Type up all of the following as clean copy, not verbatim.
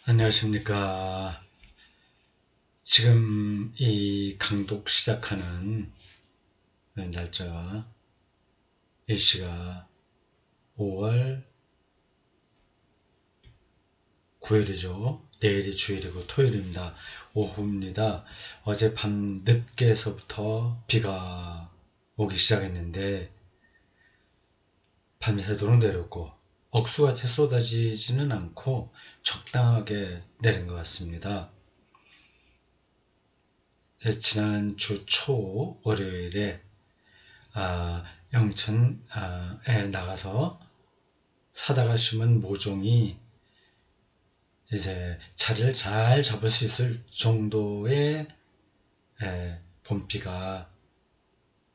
안녕하십니까. 지금 이 강독 시작하는 날짜가 일시가 5월 9일이죠. 내일이 주일이고 토요일입니다. 오후입니다. 어제 밤 늦게서부터 비가 오기 시작했는데 밤새도록 내렸고 억수같이 쏟아지지는 않고 적당하게 내린 것 같습니다. 지난주 초 월요일에 영천에 나가서 사다가 심은 모종이 이제 자리를 잘 잡을 수 있을 정도의 봄비가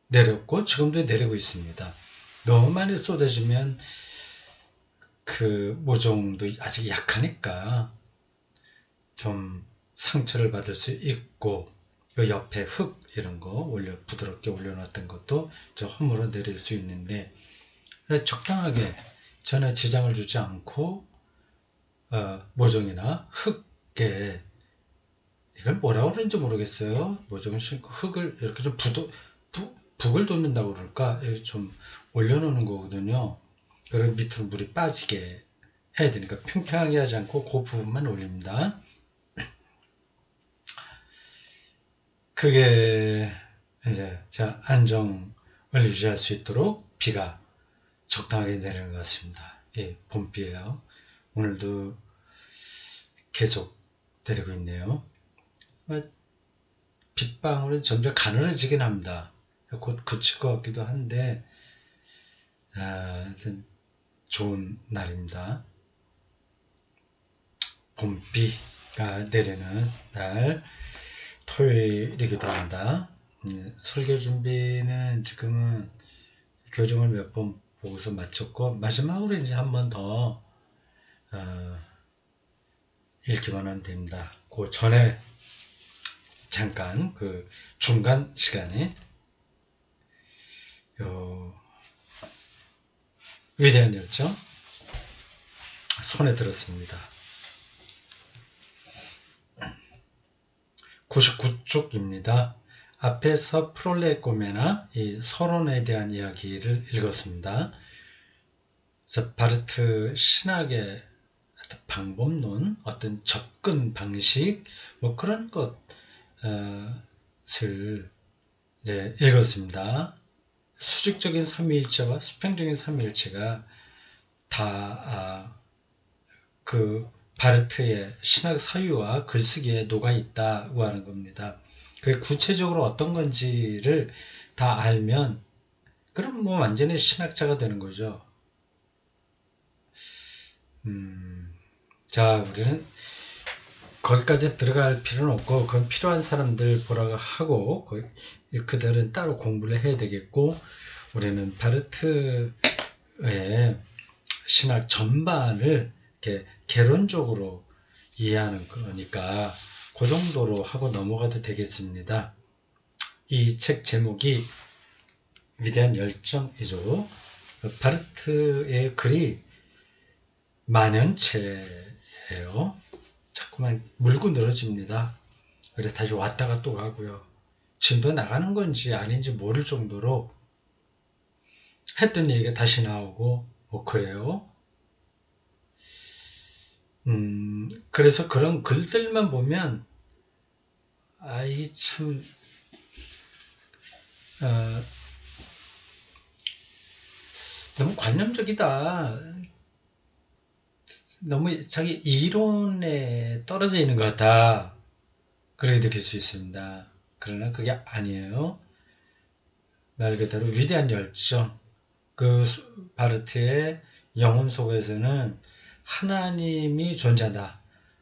내렸고 지금도 내리고 있습니다. 너무 많이 쏟아지면 그 모종도 아직 약하니까 좀 상처를 받을 수 있고 그 옆에 흙 이런 거 부드럽게 올려놨던 것도 저 허물어 내릴 수 있는데 적당하게 전에 지장을 주지 않고 모종이나 흙에 이걸 뭐라고 그러는지 모르겠어요. 모종을 심고 흙을 이렇게 좀 북을 돋는다고 그럴까? 좀 올려놓는 거거든요. 그리고 밑으로 물이 빠지게 해야 되니까 평평하게 하지 않고 그 부분만 올립니다. 그게 이제 안정을 유지할 수 있도록 비가 적당하게 내리는 것 같습니다. 예, 봄비예요. 오늘도 계속 내리고 있네요. 빗방울은 점점 가늘어지긴 합니다. 곧 그칠 것 같기도 한데 하여튼 좋은 날입니다. 봄비가 내리는 날 토요일이기도 합니다. 설교 준비는 지금은 교정을 몇 번 보고서 마쳤고 마지막으로 이제 한 번 더 읽기만 하면 됩니다. 그 전에 잠깐 그 중간 시간에 위대한 열정 손에 들었습니다. 99쪽입니다. 앞에서 프롤레꼬메나 이 서론에 대한 이야기를 읽었습니다. 그래서 바르트 신학의 방법론, 어떤 접근 방식, 뭐 그런 것을 읽었습니다. 수직적인 삼위일체와 수평적인 삼위일체가 다 그 바르트의 신학 사유와 글쓰기에 녹아 있다고 하는 겁니다. 그 구체적으로 어떤 건지를 다 알면 그럼 뭐 완전히 신학자가 되는 거죠. 자, 우리는 거기까지 들어갈 필요는 없고 그건 필요한 사람들 보라고 하고 그들은 따로 공부를 해야 되겠고 우리는 바르트의 신학 전반을 이렇게 개론적으로 이해하는 거니까 그 정도로 하고 넘어가도 되겠습니다. 이 책 제목이 위대한 열정이죠. 바르트의 글이 만연체예요. 자꾸만 물고 늘어집니다. 그래서 다시 왔다가 또 가고요. 진도 나가는 건지 아닌지 모를 정도로 했던 얘기가 다시 나오고 뭐 그래요. 그래서 그런 글들만 보면 아이 참 너무 관념적이다. 너무 자기 이론에 떨어져 있는 것 같다. 그렇게 느낄 수 있습니다. 그러나 그게 아니에요. 말 그대로 위대한 열정. 그 바르트의 영혼 속에서는 하나님이 존재한다.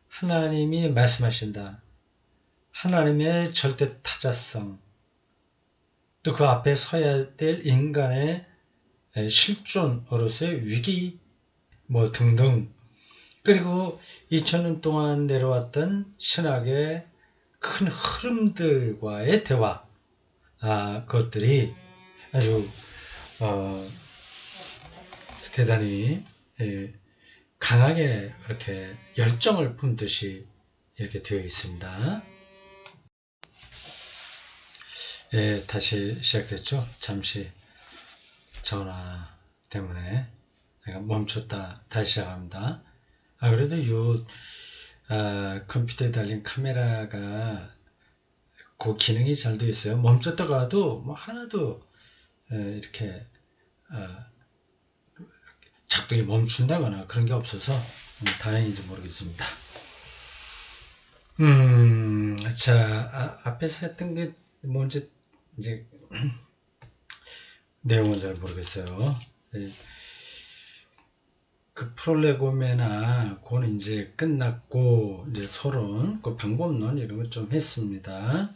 하나님이 말씀하신다. 하나님의 절대 타자성. 또 그 앞에 서야 될 인간의 실존으로서의 위기 뭐 등등. 그리고 2000년 동안 내려왔던 신학의 큰 흐름들과의 대화, 그것들이 아주 대단히 강하게 이렇게 열정을 품듯이 이렇게 되어 있습니다. 예, 다시 시작됐죠? 잠시 전화 때문에 내가 멈췄다 다시 시작합니다. 그래도 컴퓨터에 달린 카메라가 그 기능이 잘 되어 있어요. 멈췄다가도 뭐 하나도 이렇게 작동이 멈춘다거나 그런 게 없어서 다행인지 모르겠습니다. 자, 앞에서 했던 게 뭔지 이제 내용은 잘 모르겠어요. 그 프롤레고메나 그건 이제 끝났고 이제 서론, 그 방법론 이런 거 좀 했습니다.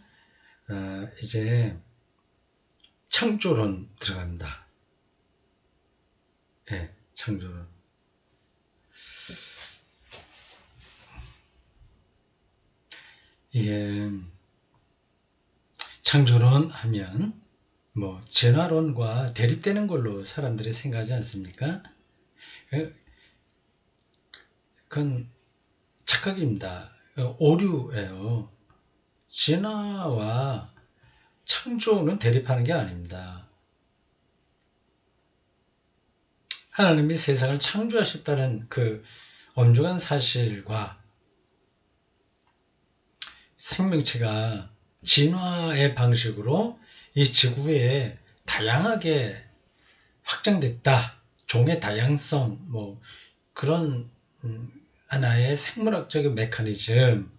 이제 창조론 들어갑니다. 예, 창조론. 이게 창조론 하면 뭐 진화론과 대립되는 걸로 사람들이 생각하지 않습니까? 그건 착각입니다. 오류예요. 진화와 창조는 대립하는 게 아닙니다. 하나님이 세상을 창조하셨다는 그 엄중한 사실과 생명체가 진화의 방식으로 이 지구에 다양하게 확장됐다. 종의 다양성, 뭐 그런 하나의 생물학적인 메커니즘,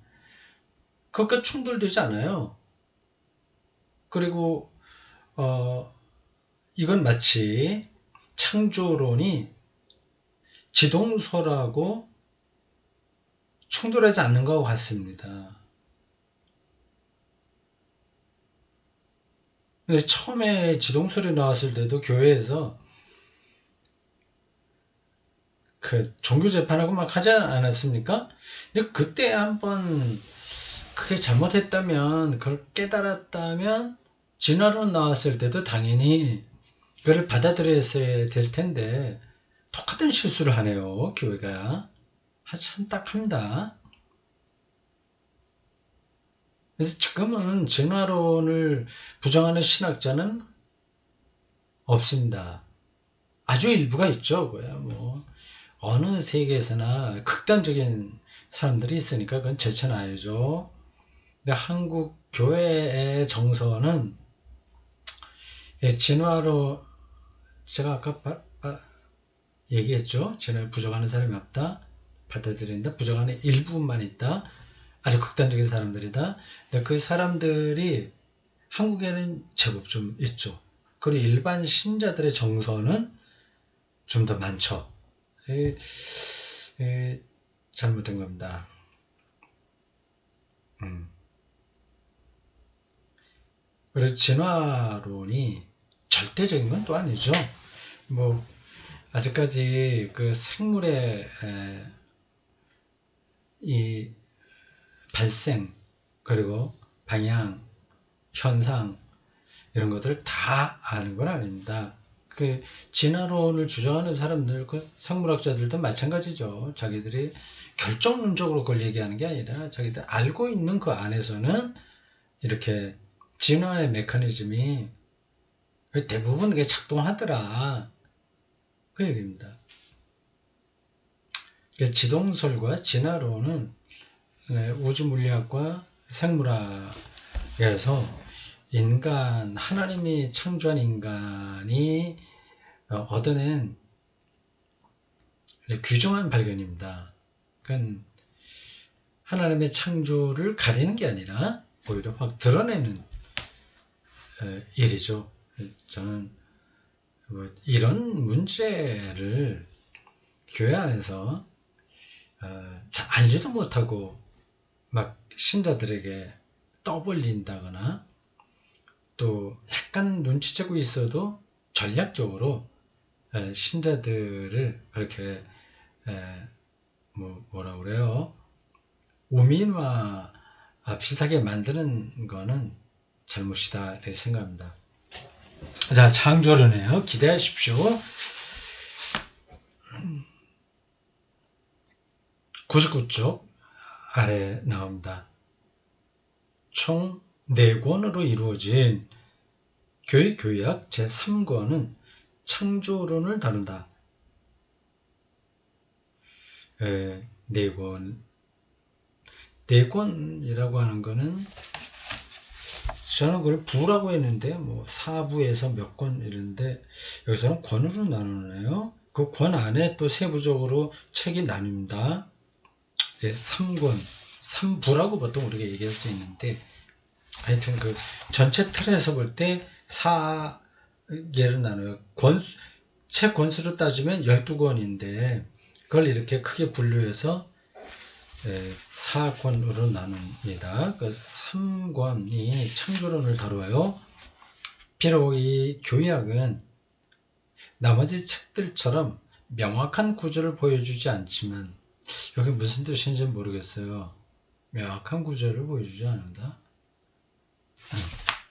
그것과 충돌되지 않아요. 그리고 이건 마치 창조론이 지동설하고 충돌하지 않는 것과 같습니다. 근데 처음에 지동설이 나왔을 때도 교회에서 그 종교 재판하고 막 하지 않았습니까? 근데 그때 한번 그게 잘못했다면, 그걸 깨달았다면 진화론 나왔을 때도 당연히 그걸 받아들였어야 될 텐데 똑같은 실수를 하네요. 교회가 참 딱합니다. 그래서 지금은 진화론을 부정하는 신학자는 없습니다. 아주 일부가 있죠. 그야 뭐 어느 세계에서나 극단적인 사람들이 있으니까 그건 제쳐놔야죠. 근데 한국 교회의 정서는 진화로 제가 아까 얘기했죠. 진화를 부정하는 사람이 없다. 받아들인다. 부정하는 일부분만 있다. 아주 극단적인 사람들이다. 근데 그 사람들이 한국에는 제법 좀 있죠. 그리고 일반 신자들의 정서는 좀 더 많죠. 잘못된 겁니다. 그래서 진화론이 절대적인 건 또 아니죠. 뭐 아직까지 그 생물의 이 발생 그리고 방향, 현상 이런 것들을 다 아는 건 아닙니다. 그 진화론을 주장하는 사람들, 그 생물학자들도 마찬가지죠. 자기들이 결정론적으로 그걸 얘기하는 게 아니라 자기들 알고 있는 그 안에서는 이렇게 진화의 메커니즘이 대부분 그게 작동하더라. 그 얘기입니다. 지동설과 진화론은 우주물리학과 생물학에서 인간, 하나님이 창조한 인간이 얻어낸 귀중한 발견입니다. 그건 하나님의 창조를 가리는 게 아니라 오히려 확 드러내는 일이죠. 저는 뭐 이런 문제를 교회 안에서 잘 알지도 못하고 막 신자들에게 떠벌린다거나 또 약간 눈치채고 있어도 전략적으로 신자들을 그렇게 뭐라 그래요? 우민화 비슷하게 만드는 거는 잘못이다 이렇게 생각합니다. 자, 창조론이에요. 기대하십시오. 99쪽 아래 나옵니다. 총 4권으로 이루어진 교회교약 제3권은 창조론을 다룬다. 4권이라고 하는 거는 저는 그걸 부라고 했는데 뭐 4부에서 몇 권 이런데 여기서는 권으로 나누네요. 그 권 안에 또 세부적으로 책이 나뉩니다. 이제 3권, 3부라고 보통 우리가 얘기할 수 있는데 하여튼 그 전체 틀에서 볼 때 4개를 나눠요. 책 권수로 따지면 12권인데 그걸 이렇게 크게 분류해서 4권으로 나눕니다. 그 3권이 창조론을 다루어요. 비록 이 교약은 나머지 책들처럼 명확한 구조를 보여주지 않지만 여기 무슨 뜻인지 모르겠어요. 명확한 구조를 보여주지 않는다.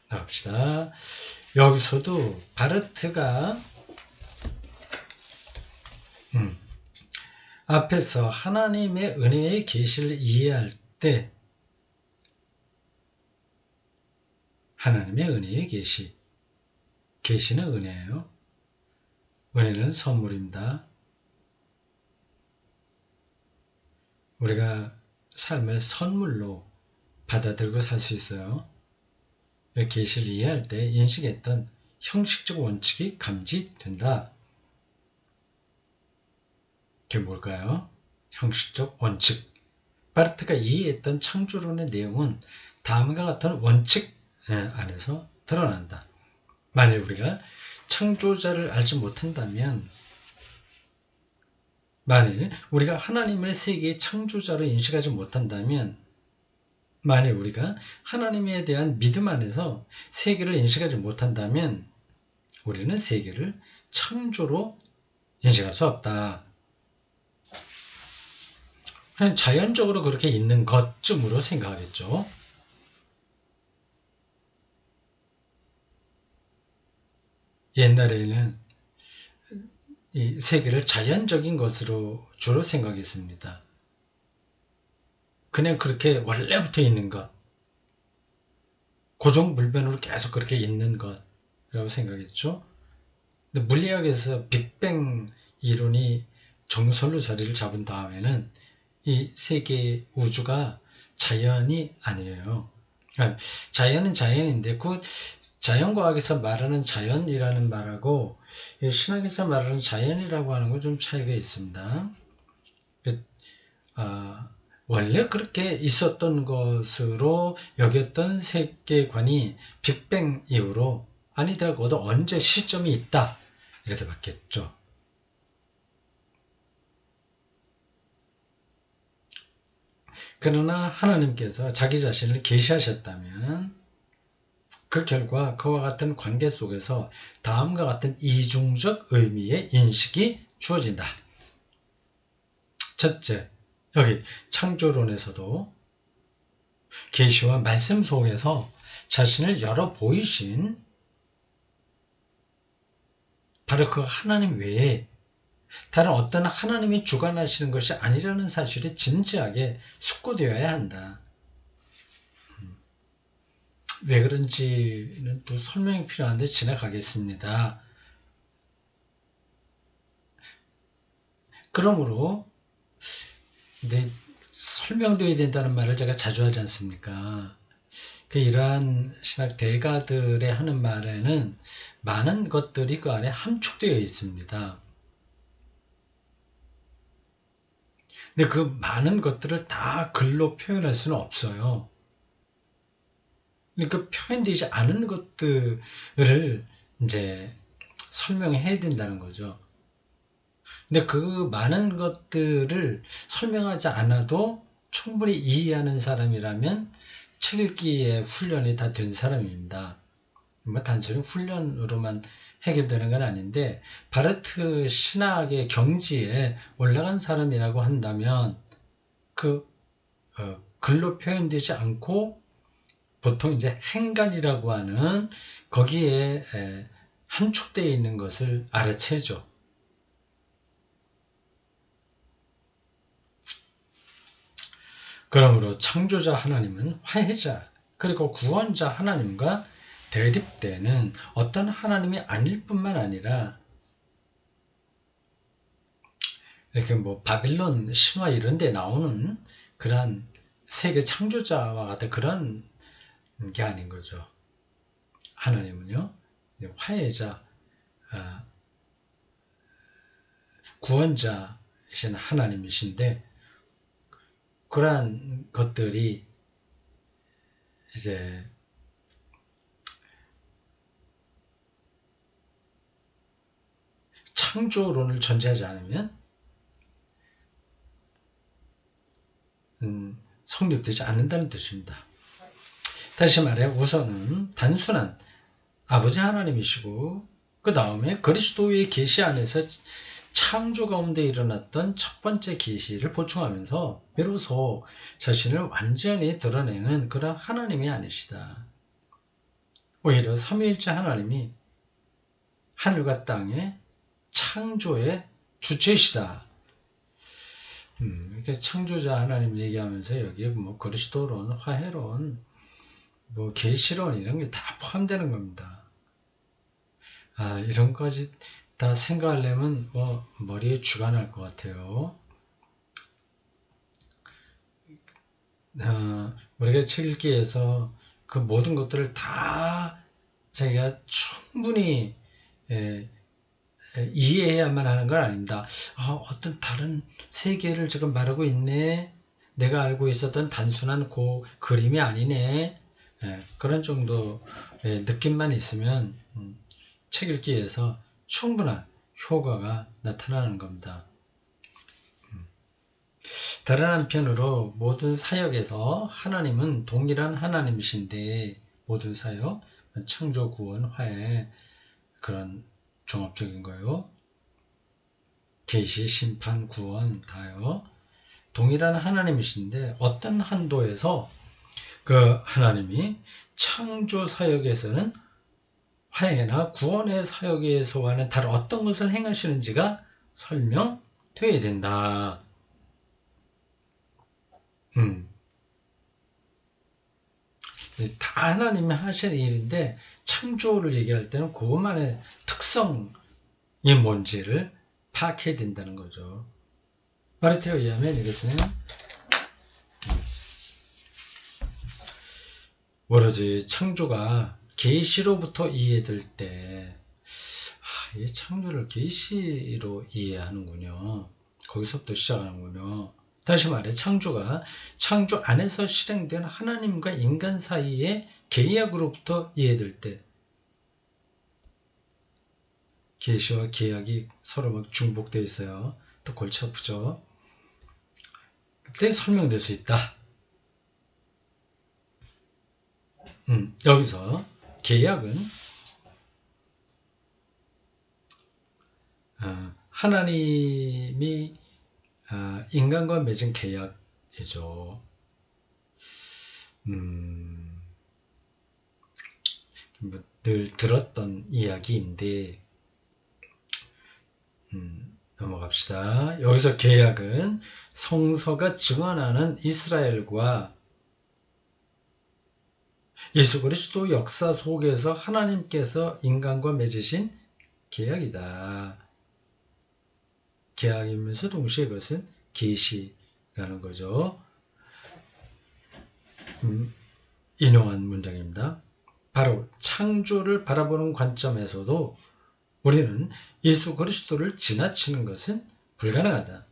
나갑시다. 여기서도 바르트가 앞에서 하나님의 은혜의 계시를 이해할 때 하나님의 은혜의 계시는 은혜예요. 은혜는 선물입니다. 우리가 삶을 선물로 받아들고 살 수 있어요. 계시를 이해할 때 인식했던 형식적 원칙이 감지된다. 그게 뭘까요? 형식적 원칙. 바르트가 이해했던 창조론의 내용은 다음과 같은 원칙 안에서 드러난다. 만일 우리가 창조자를 알지 못한다면, 만일 우리가 하나님을 세계의 창조자로 인식하지 못한다면, 만일 우리가 하나님에 대한 믿음 안에서 세계를 인식하지 못한다면 우리는 세계를 창조로 인식할 수 없다. 그냥 자연적으로 그렇게 있는 것쯤으로 생각하겠죠. 옛날에는 이 세계를 자연적인 것으로 주로 생각했습니다. 그냥 그렇게 원래부터 있는 것, 고정불변으로 계속 그렇게 있는 것이라고 생각했죠. 근데 물리학에서 빅뱅 이론이 정설로 자리를 잡은 다음에는 이 세계 우주가 자연이 아니에요. 그러니까 자연은 자연인데 그 자연과학에서 말하는 자연이라는 말하고 신학에서 말하는 자연이라고 하는 건 좀 차이가 있습니다. 원래 그렇게 있었던 것으로 여겼던 세계관이 빅뱅 이후로 아니다고도 언제 시점이 있다 이렇게 바뀌었죠. 그러나 하나님께서 자기 자신을 계시하셨다면 그 결과 그와 같은 관계 속에서 다음과 같은 이중적 의미의 인식이 주어진다. 첫째, 여기 창조론에서도 계시와 말씀 속에서 자신을 열어 보이신 바로 그 하나님 외에 다른 어떤 하나님이 주관하시는 것이 아니라는 사실이 진지하게 숙고되어야 한다. 왜 그런지는 또 설명이 필요한데 지나가겠습니다. 그러므로 설명되어야 된다는 말을 제가 자주 하지 않습니까? 이러한 신학 대가들의 하는 말에는 많은 것들이 그 안에 함축되어 있습니다. 근데 그 많은 것들을 다 글로 표현할 수는 없어요. 그러니까 표현되지 않은 것들을 이제 설명해야 된다는 거죠. 근데 그 많은 것들을 설명하지 않아도 충분히 이해하는 사람이라면 책 읽기의 훈련이 다 된 사람입니다. 뭐 단순히 훈련으로만 해결되는 건 아닌데 바르트 신학의 경지에 올라간 사람이라고 한다면 글로 표현되지 않고 보통 이제 행간이라고 하는 거기에 함축되어 있는 것을 알아채죠. 그러므로 창조자 하나님은 화해자 그리고 구원자 하나님과 대립되는 어떤 하나님이 아닐 뿐만 아니라 이렇게 뭐 바빌론 신화 이런 데 나오는 그런 세계 창조자와 같은 그런 게 아닌 거죠. 하나님은요, 화해자, 구원자이신 하나님이신데, 그러한 것들이 이제 창조론을 전제하지 않으면 성립되지 않는다는 뜻입니다. 다시 말해 우선은 단순한 아버지 하나님이시고 그 다음에 그리스도의 계시 안에서 창조 가운데 일어났던 첫 번째 계시를 보충하면서 비로소 자신을 완전히 드러내는 그런 하나님이 아니시다. 오히려 삼위일체 하나님이 하늘과 땅의 창조의 주체이시다. 이렇게 창조자 하나님 얘기하면서 여기에 뭐 그리스도론, 화해론, 뭐 계시론 이런 게 다 포함되는 겁니다. 이런 것까지 다 생각하려면 뭐 머리에 쥐가 날 것 같아요. 우리가 책 읽기에서 그 모든 것들을 다 자기가 충분히 이해해야만 하는 건 아닙니다. 어떤 다른 세계를 지금 말하고 있네. 내가 알고 있었던 단순한 그림이 아니네. 그런 정도 느낌만 있으면 책 읽기에서 충분한 효과가 나타나는 겁니다. 다른 한편으로 모든 사역에서 하나님은 동일한 하나님이신데 모든 사역, 창조, 구원, 화해 그런 종합적인 거요. 계시, 심판, 구원 다요. 동일한 하나님이신데 어떤 한도에서 그 하나님이 창조 사역에서는 화해나 구원의 사역에서와는 다른 어떤 것을 행하시는지가 설명되어야 된다. 다 하나님이 하시는 일인데 창조를 얘기할 때는 그것만의 특성이 뭔지를 파악해야 된다는 거죠. 마르테에 의하면 이것은 오로지 창조가 계시로부터 이해될 때 이 창조를 계시로 이해하는군요. 거기서부터 시작하는군요. 다시 말해 창조가 창조 안에서 실행된 하나님과 인간 사이의 계약으로부터 이해될 때 계시와 계약이 서로 막 중복되어 있어요. 또 골치 아프죠. 그때 설명될 수 있다. 여기서 계약은 하나님이 인간과 맺은 계약이죠. 늘 들었던 이야기인데 넘어갑시다. 여기서 계약은 성서가 증언하는 이스라엘과 예수 그리스도 역사 속에서 하나님께서 인간과 맺으신 계약이다. 계약이면서 동시에 그것은 계시라는 거죠. 인용한 문장입니다. 바로 창조를 바라보는 관점에서도 우리는 예수 그리스도를 지나치는 것은 불가능하다.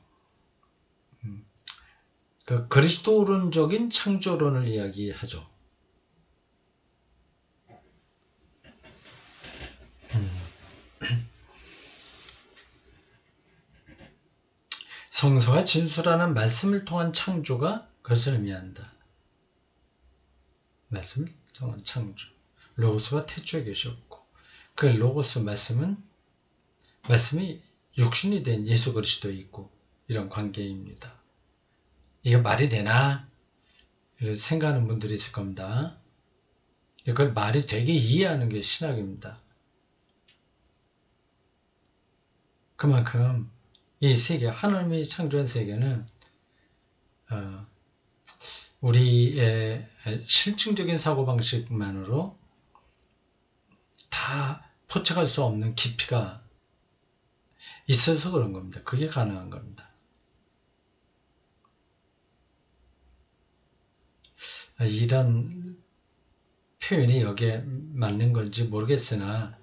그 그리스도론적인 창조론을 이야기하죠. 성서가 진술하는 말씀을 통한 창조가 그것을 의미한다. 말씀을 통한 창조. 로고스가 태초에 계셨고 그 로고스 말씀이 육신이 된 예수 그리스도에 있고 이런 관계입니다. 이게 말이 되나? 이렇게 생각하는 분들이 있을 겁니다. 이걸 말이 되게 이해하는 게 신학입니다. 그만큼 이 세계, 하나님이 창조한 세계는 우리의 실증적인 사고방식만으로 다 포착할 수 없는 깊이가 있어서 그런 겁니다. 그게 가능한 겁니다. 이런 표현이 여기에 맞는 건지 모르겠으나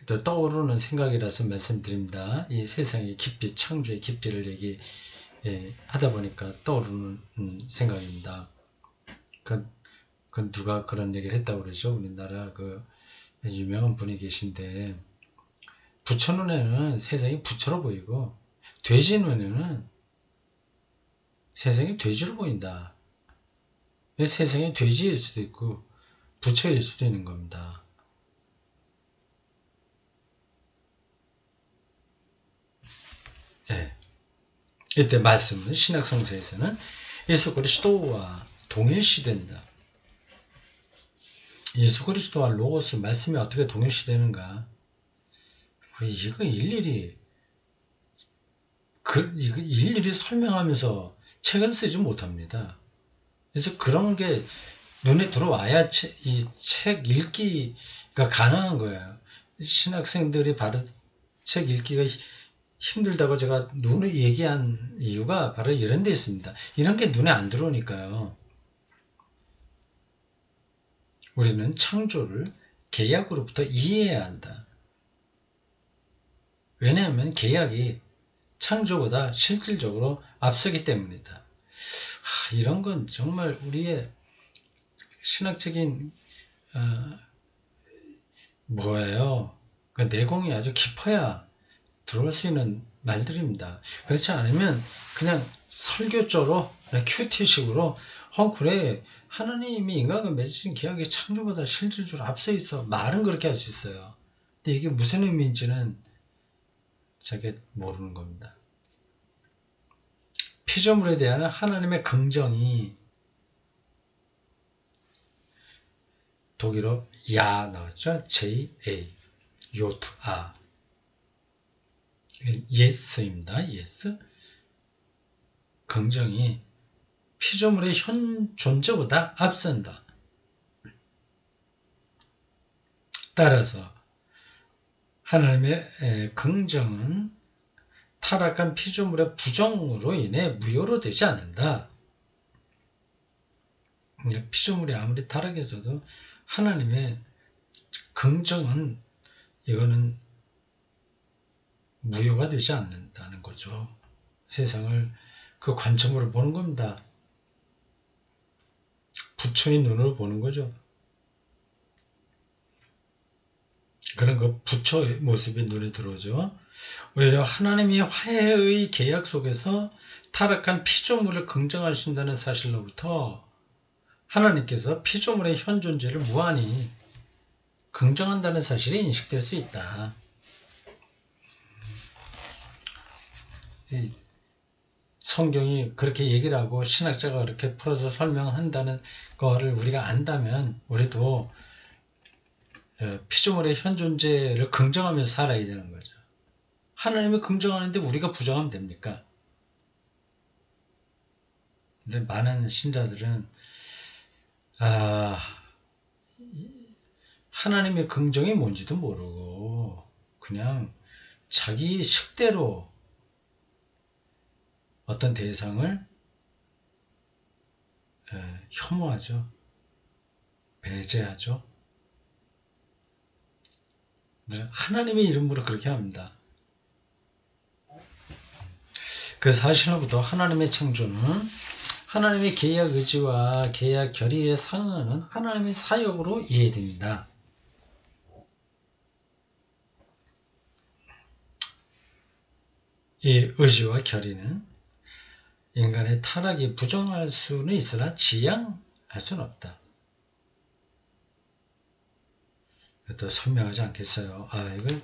또 떠오르는 생각이라서 말씀드립니다. 이 세상의 깊이, 창조의 깊이를 얘기하다 보니까 떠오르는 생각입니다. 그 누가 그런 얘기를 했다고 그러죠? 우리나라 그 유명한 분이 계신데, 부처 눈에는 세상이 부처로 보이고 돼지 눈에는 세상이 돼지로 보인다. 세상이 돼지일 수도 있고 부처일 수도 있는 겁니다. 네. 이때 말씀은 신약성서에서는 예수 그리스도와 동일시된다. 예수 그리스도와 로고스 말씀이 어떻게 동일시되는가? 이거 일일이 설명하면서 책은 쓰지 못합니다. 그래서 그런 게 눈에 들어와야 이 책 읽기가 가능한 거예요. 신학생들이 바로 책 읽기가 힘들다고 제가 눈에 얘기한 이유가 바로 이런 데 있습니다. 이런 게 눈에 안 들어오니까요. 우리는 창조를 계약으로부터 이해해야 한다. 왜냐하면 계약이 창조보다 실질적으로 앞서기 때문이다. 이런 건 정말 우리의 신학적인 뭐예요? 그 내공이 아주 깊어야 들어올 수 있는 말들입니다. 그렇지 않으면 그냥 설교조로 큐티식으로 그래 하나님이 인간과 맺으신 계약의 창조보다 실질적으로 앞서 있어 말은 그렇게 할 수 있어요. 근데 이게 무슨 의미인지는 자기 모르는 겁니다. 피조물에 대한 하나님의 긍정이 독일어 야 나왔죠? J-A 요트아 yes입니다. yes 긍정이 피조물의 현 존재보다 앞선다. 따라서 하나님의 긍정은 타락한 피조물의 부정으로 인해 무효로 되지 않는다. 피조물이 아무리 타락해서도 하나님의 긍정은 이거는 무효가 되지 않는다는 거죠. 세상을 그 관점으로 보는 겁니다. 부처의 눈으로 보는 거죠. 그런 그 부처의 모습이 눈에 들어오죠. 오히려 하나님이 화해의 계약 속에서 타락한 피조물을 긍정하신다는 사실로부터 하나님께서 피조물의 현 존재를 무한히 긍정한다는 사실이 인식될 수 있다. 성경이 그렇게 얘기를 하고 신학자가 그렇게 풀어서 설명한다는 거를 우리가 안다면 우리도 피조물의 현 존재를 긍정하면서 살아야 되는 거죠. 하나님이 긍정하는데 우리가 부정하면 됩니까? 근데 많은 신자들은 하나님의 긍정이 뭔지도 모르고 그냥 자기 식대로 어떤 대상을 혐오하죠. 배제하죠. 하나님의 이름으로 그렇게 합니다. 그 사실로부터 하나님의 창조는 하나님의 계약 의지와 계약 결의에 상응하는 하나님의 사역으로 이해됩니다. 이 의지와 결의는 인간의 타락이 부정할 수는 있으나 지양할 수는 없다. 또 설명하지 않겠어요. 이건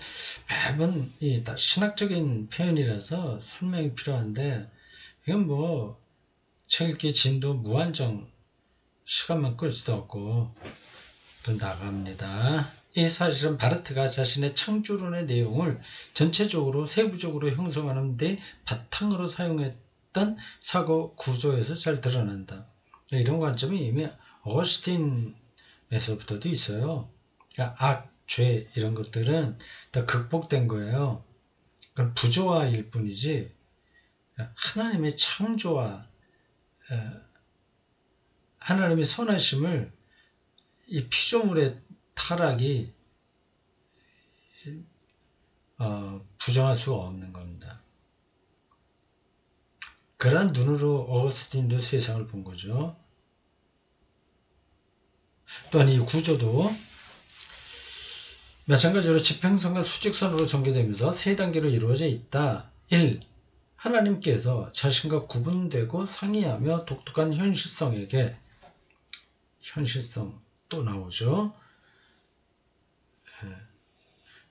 매번 신학적인 표현이라서 설명이 필요한데 이건 뭐 책 읽기 진도 무한정 시간만 끌 수도 없고 또 나갑니다. 이 사실은 바르트가 자신의 창조론의 내용을 전체적으로 세부적으로 형성하는 데 바탕으로 사용했던 사고 구조에서 잘 드러난다. 이런 관점이 이미 어거스틴에서부터도 있어요. 그러니까 악, 죄 이런 것들은 다 극복된 거예요. 그건 부조화일 뿐이지 하나님의 창조와 하나님의 선하심을 이 피조물의 타락이 부정할 수가 없는 겁니다. 그런 눈으로 어거스틴도 세상을 본 거죠. 또한 이 구조도 마찬가지로 지평선과 수직선으로 전개되면서 세 단계로 이루어져 있다. 1. 하나님께서 자신과 구분되고 상이하며 독특한 현실성에게 현실성 또 나오죠.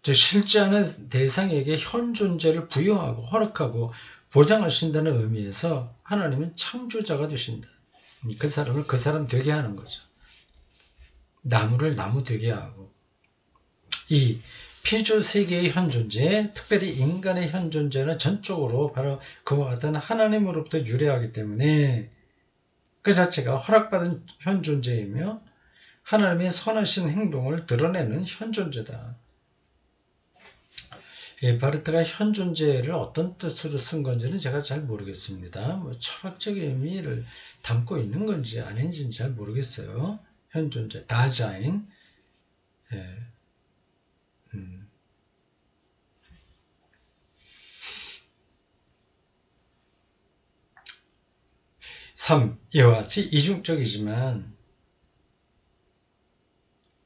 즉 실제하는 대상에게 현 존재를 부여하고 허락하고 보장하신다는 의미에서 하나님은 창조자가 되신다. 그 사람을 그 사람 되게 하는 거죠. 나무를 나무 되게 하고. 2. 피조 세계의 현 존재, 특별히 인간의 현 존재는 전적으로 바로 그와 같은 하나님으로부터 유래하기 때문에 그 자체가 허락받은 현 존재이며 하나님의 선하신 행동을 드러내는 현 존재다. 바르트가 현 존재를 어떤 뜻으로 쓴 건지는 제가 잘 모르겠습니다. 철학적 의미를 담고 있는 건지 아닌지는 잘 모르겠어요. 현 존재, 다자인. 3. 이와 같이 이중적이지만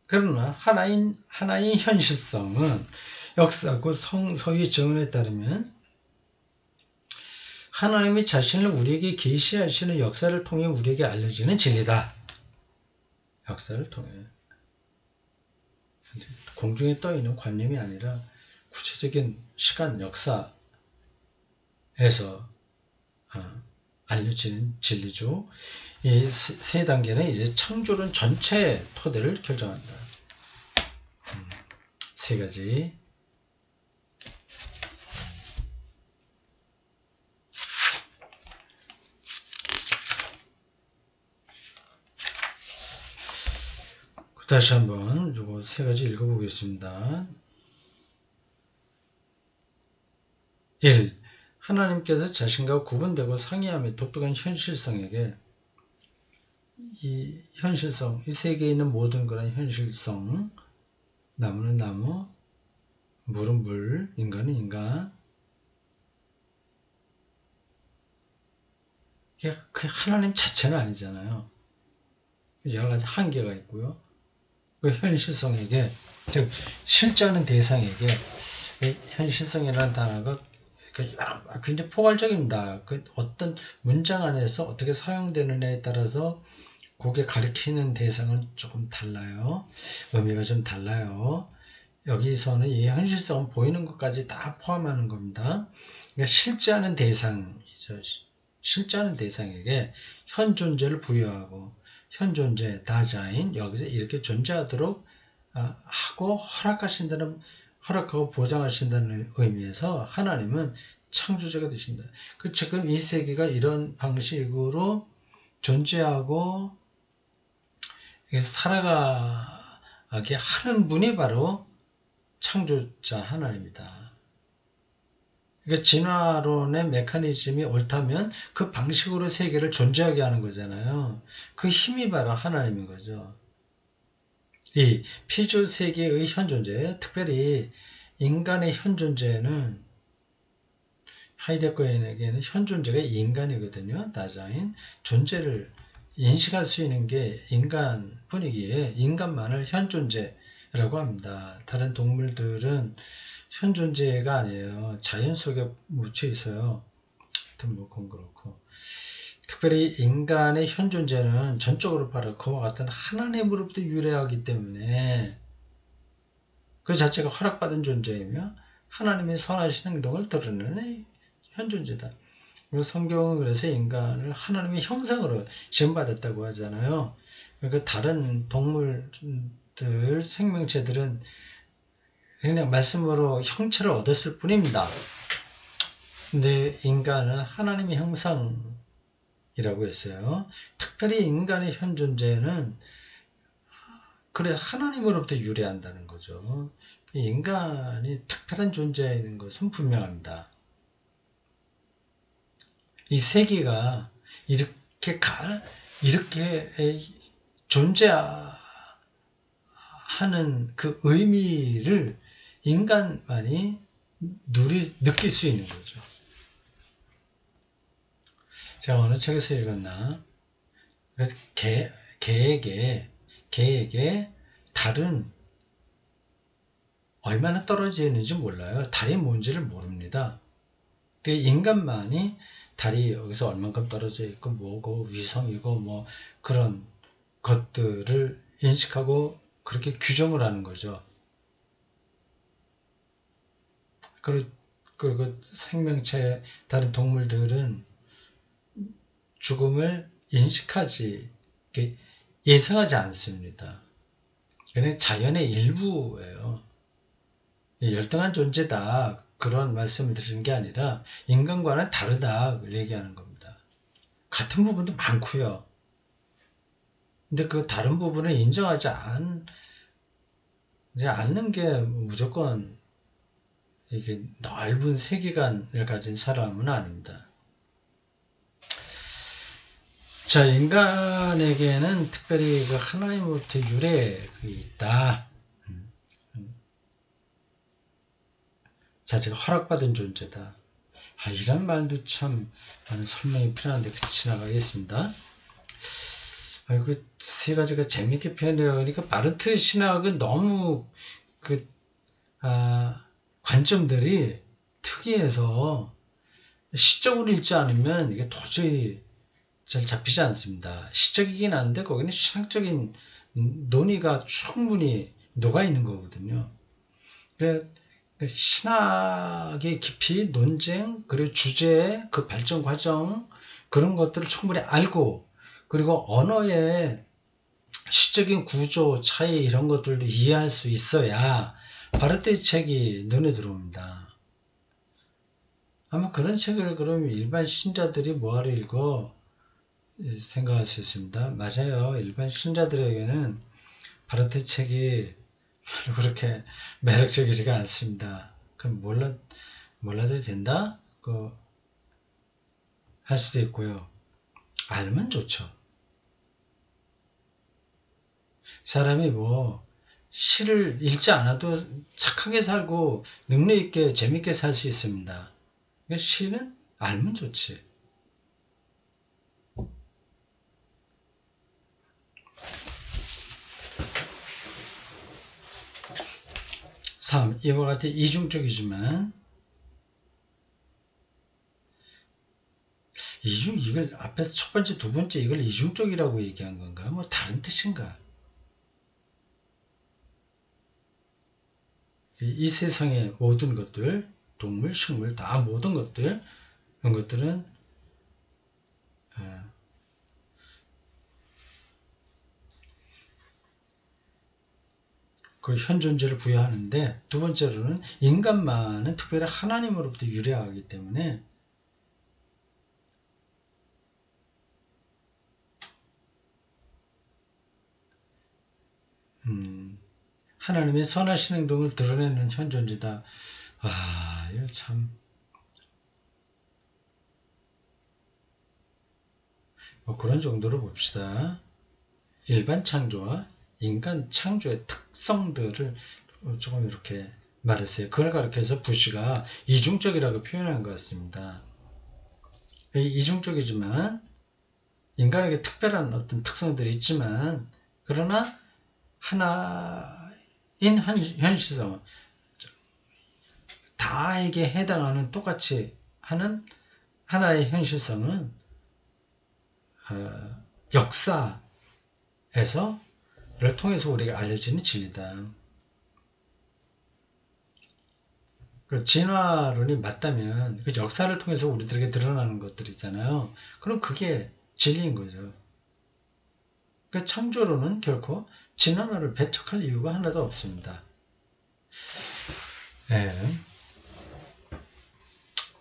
그러나 하나인 현실성은 역사고 성서의 증언에 따르면 하나님이 자신을 우리에게 계시하시는 역사를 통해 우리에게 알려지는 진리다. 역사를 통해. 공중에 떠있는 관념이 아니라 구체적인 시간 역사에서 알려지는 진리죠. 이 세 단계는 이제 창조론 전체의 토대를 결정한다. 세 가지. 다시 한번 이거 세 가지 읽어보겠습니다. 1. 하나님께서 자신과 구분되고 상이하며 독특한 현실성에게 이 현실성, 이 세계에 있는 모든 그런 현실성, 나무는 나무, 물은 물, 인간은 인간. 이게 그 하나님 자체는 아니잖아요. 여러 가지 한계가 있고요. 그 현실성에게, 즉 실제하는 대상에게 현실성이라는 단어가 굉장히 포괄적입니다. 그 어떤 문장 안에서 어떻게 사용되느냐에 따라서 그게 가리키는 대상은 조금 달라요. 의미가 좀 달라요. 여기서는 이 현실성은 보이는 것까지 다 포함하는 겁니다. 그러니까 실제하는 대상이죠. 실제하는 대상에게 현 존재를 부여하고 현 존재, 다자인 여기서 이렇게 존재하도록 하고 허락하고 보장하신다는 의미에서 하나님은 창조자가 되신다. 지금 이 세계가 이런 방식으로 존재하고 살아가게 하는 분이 바로 창조자 하나님이다. 그러니까 진화론의 메커니즘이 옳다면 그 방식으로 세계를 존재하게 하는 거잖아요. 그 힘이 바로 하나님인 거죠. 이 피조 세계의 현 존재, 특별히 인간의 현 존재는 하이데거에게는 현 존재가 인간이거든요. 다자인 존재를 인식할 수 있는 게 인간뿐이기에 인간만을 현 존재라고 합니다. 다른 동물들은 현 존재가 아니에요. 자연 속에 묻혀 있어요. 하여튼 뭐 그건 그렇고. 특별히 인간의 현 존재는 전적으로 바로 그와 같은 하나님으로부터 유래하기 때문에 그 자체가 허락받은 존재이며 하나님의 선하신 행동을 드러내는 현 존재다. 그리고 성경은 그래서 인간을 하나님의 형상으로 지음받았다고 하잖아요. 그러니까 다른 동물들, 생명체들은 그냥 말씀으로 형체를 얻었을 뿐입니다. 근데 인간은 하나님의 형상, 이라고 했어요. 특별히 인간의 현 존재는 그래서 하나님으로부터 유래한다는 거죠. 인간이 특별한 존재인 것은 분명합니다. 이 세계가 이렇게 존재하는 그 의미를 인간만이 느낄 수 있는 거죠. 제가 어느 책에서 읽었나? 개에게 달은 얼마나 떨어져 있는지 몰라요. 달이 뭔지를 모릅니다. 인간만이 달이 여기서 얼만큼 떨어져 있고 뭐고 위성이고 뭐 그런 것들을 인식하고 그렇게 규정을 하는 거죠. 그리고 생명체 다른 동물들은 죽음을 인식하지 예상하지 않습니다. 그냥 자연의 일부예요. 열등한 존재다 그런 말씀을 드리는 게 아니라 인간과는 다르다 얘기하는 겁니다. 같은 부분도 많고요. 근데 그 다른 부분을 인정하지 않는 게 무조건 이게 넓은 세계관을 가진 사람은 아닙니다. 자, 인간에게는 특별히 그 하나님으로부터 유래가 있다. 자체가 허락받은 존재다. 이런 말도 참 많은 설명이 필요한데 지나가겠습니다. 그 세 가지가 재밌게 표현되어 그러니까 바르트 신학은 너무 관점들이 특이해서 시적으로 읽지 않으면 이게 도저히 잘 잡히지 않습니다. 시적이긴 한데 거기는 신학적인 논의가 충분히 녹아있는 거거든요. 신학의 깊이, 논쟁, 그리고 주제, 그 발전 과정 그런 것들을 충분히 알고 그리고 언어의 시적인 구조, 차이 이런 것들도 이해할 수 있어야 바르트의 책이 눈에 들어옵니다. 아마 그런 책을 그럼 일반 신자들이 뭐하러 읽어 생각할 수 있습니다. 맞아요. 일반 신자들에게는 바르트 책이 그렇게 매력적이지가 않습니다. 그럼 몰라도 된다? 할 수도 있고요. 알면 좋죠. 사람이 시를 읽지 않아도 착하게 살고 능력 있게 재밌게 살 수 있습니다. 시는 알면 좋지. 3. 이와 같이 이중적이지만 이걸 앞에서 첫 번째, 두 번째 이걸 이중적이라고 얘기한 건가? 다른 뜻인가? 이 세상의 모든 것들, 동물, 식물 다 모든 것들, 그런 것들은 그 현 존재를 부여하는데 두 번째로는 인간만은 특별히 하나님으로부터 유래하기 때문에 하나님의 선하신 행동을 드러내는 현 존재다. 이거 참 그런 정도로 봅시다. 일반 창조와 인간 창조의 특성들을 조금 이렇게 말했어요. 그걸 가르쳐서 부시가 이중적이라고 표현한 것 같습니다. 이중적이지만 인간에게 특별한 어떤 특성들이 있지만 그러나 하나인 현실성 다에게 해당하는 똑같이 하는 하나의 현실성은 역사에서를 통해서 우리가 알려지는 진리다. 그 진화론이 맞다면 그 역사를 통해서 우리들에게 드러나는 것들이잖아요. 그럼 그게 진리인 거죠. 그 창조론은 결코 진화론을 배척할 이유가 하나도 없습니다.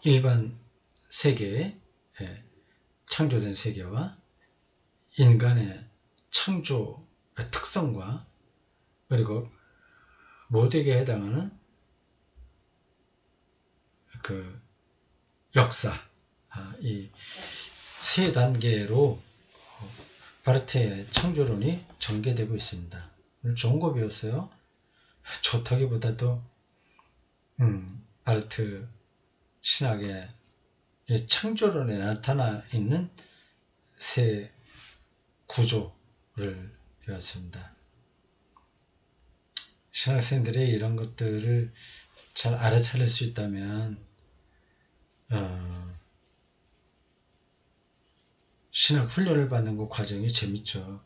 일반 세계의 창조된 세계와 인간의 창조의 특성과 그리고 모두에게 해당하는 그 역사, 이 세 단계로 바르트의 창조론이 전개되고 있습니다. 오늘 좋은 거 배웠어요. 좋다기보다도 바르트 신학의 창조론에 나타나 있는 세 구조를 배웠습니다. 신학생들이 이런 것들을 잘 알아차릴 수 있다면 신학 훈련을 받는 그 과정이 재밌죠.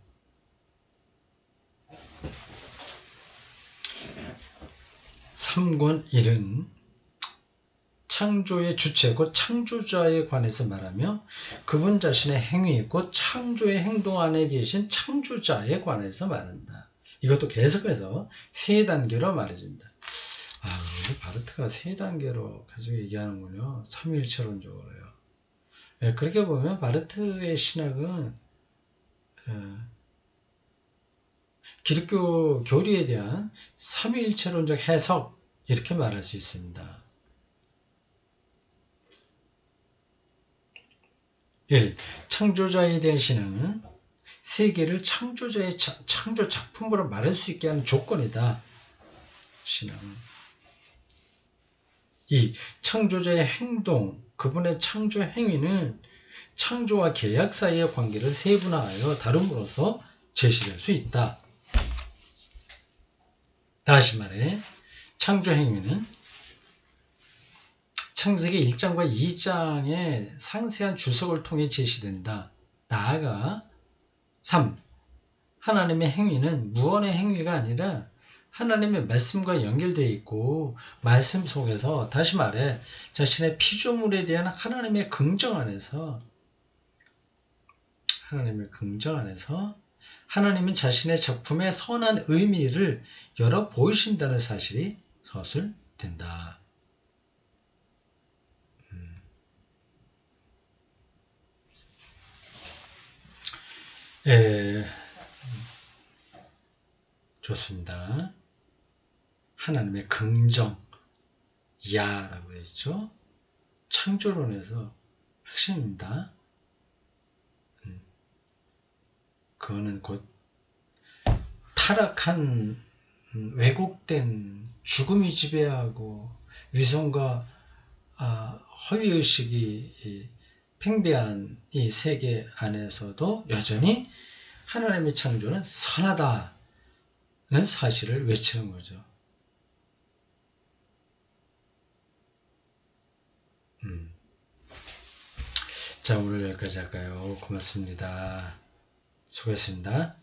(3권 1은) 창조의 주체 곧 창조자에 관해서 말하며 그분 자신의 행위 곧 창조의 행동 안에 계신 창조자에 관해서 말한다. 이것도 계속해서 세 단계로 말해진다. 우리 바르트가 세 단계로 가지고 얘기하는군요. 삼위일체론적으로요. 그렇게 보면 바르트의 신학은 기독교 교리에 대한 삼위일체론적 해석 이렇게 말할 수 있습니다. 1. 창조자에 대한 신앙은 세계를 창조자의 창조 작품으로 말할 수 있게 하는 조건이다. 신앙은. 2. 창조자의 행동, 그분의 창조 행위는 창조와 계약 사이의 관계를 세분화하여 다룸으로써 제시할 수 있다. 다시 말해 창조 행위는 창세기 1장과 2장의 상세한 주석을 통해 제시된다. 나아가 3. 하나님의 행위는 무언의 행위가 아니라 하나님의 말씀과 연결되어 있고 말씀 속에서 다시 말해 자신의 피조물에 대한 하나님의 긍정 안에서 하나님은 자신의 작품의 선한 의미를 열어 보이신다는 사실이 서술된다. 좋습니다. 하나님의 긍정, 야라고 했죠. 창조론에서 핵심입니다. 그거는 곧 타락한 왜곡된 죽음이 지배하고 위선과 허위의식이 팽배한 이 세계 안에서도 여전히 하나님의 창조는 선하다는 사실을 외치는 거죠. 자, 오늘 여기까지 할까요? 고맙습니다. 수고했습니다.